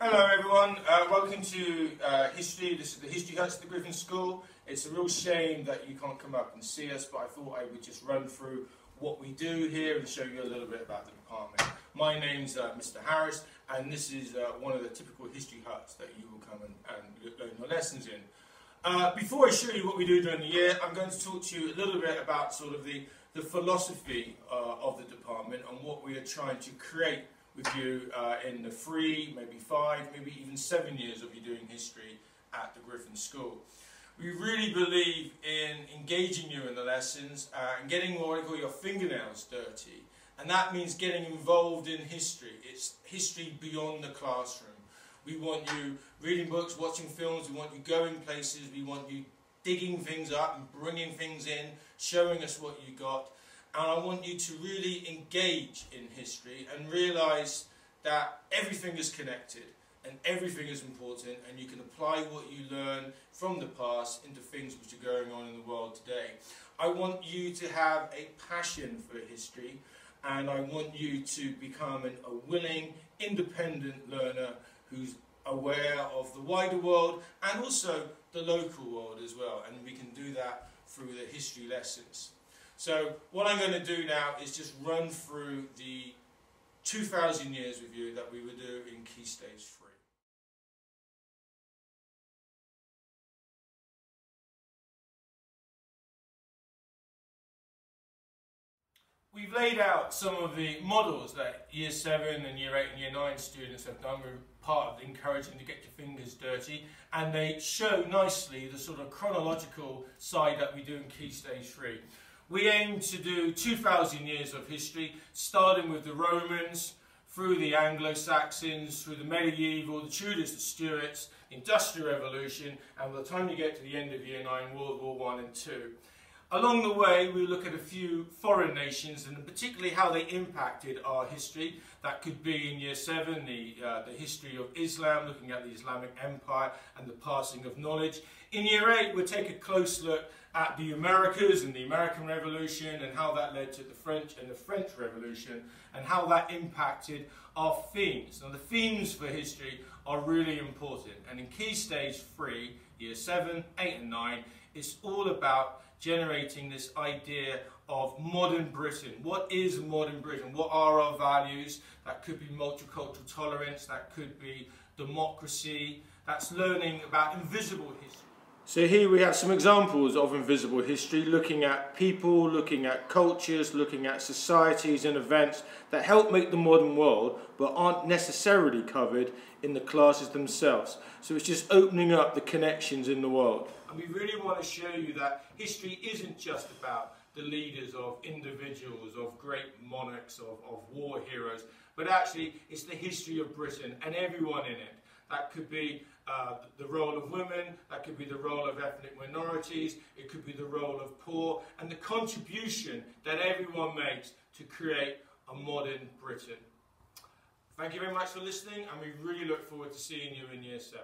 Hello everyone, welcome to History. This is the History Huts at the Gryphon School. It's a real shame that you can't come up and see us, but I thought I would just run through what we do here and show you a little bit about the department. My name's Mr. Harris, and this is one of the typical history huts that you will come and learn your lessons in. Before I show you what we do during the year, I'm going to talk to you a little bit about sort of the philosophy of the department and what we are trying to create with you in the 3, maybe 5, maybe even 7 years of you doing history at the Gryphon School. We really believe in engaging you in the lessons and getting what I call your fingernails dirty. And that means getting involved in history. It's history beyond the classroom. We want you reading books, watching films, we want you going places, we want you digging things up and bringing things in, showing us what you got. And I want you to really engage in history and realise that everything is connected and everything is important, and you can apply what you learn from the past into things which are going on in the world today. I want you to have a passion for history, and I want you to become a willing, independent learner who's aware of the wider world and also the local world as well, and we can do that through the history lessons. So what I'm going to do now is just run through the 2,000 years with you that we would do in Key Stage 3. We've laid out some of the models that Year 7 and Year 8 and Year 9 students have done. We're part of encouraging to get your fingers dirty, and they show nicely the sort of chronological side that we do in Key Stage 3. We aim to do 2,000 years of history, starting with the Romans, through the Anglo-Saxons, through the medieval, the Tudors, the Stuarts, the Industrial Revolution, and by the time you get to the end of Year 9, World War I and II. Along the way, we look at a few foreign nations and particularly how they impacted our history. That could be in Year 7, the history of Islam, looking at the Islamic Empire and the passing of knowledge. In Year 8, we'll take a close look at the Americas and the American Revolution and how that led to the French and the French Revolution and how that impacted our themes. Now, the themes for history are really important, and in Key Stage 3, Year 7, 8 and 9, it's all about generating this idea of modern Britain. What is modern Britain? What are our values? That could be multicultural tolerance, that could be democracy, that's learning about invisible history. So here we have some examples of invisible history, looking at people, looking at cultures, looking at societies and events that help make the modern world but aren't necessarily covered in the classes themselves. So it's just opening up the connections in the world. And we really want to show you that history isn't just about the leaders of individuals, of great monarchs, of war heroes, but actually it's the history of Britain and everyone in it. That could be the role of women, that could be the role of ethnic minorities, it could be the role of poor, and the contribution that everyone makes to create a modern Britain. Thank you very much for listening, and we really look forward to seeing you in Year 7.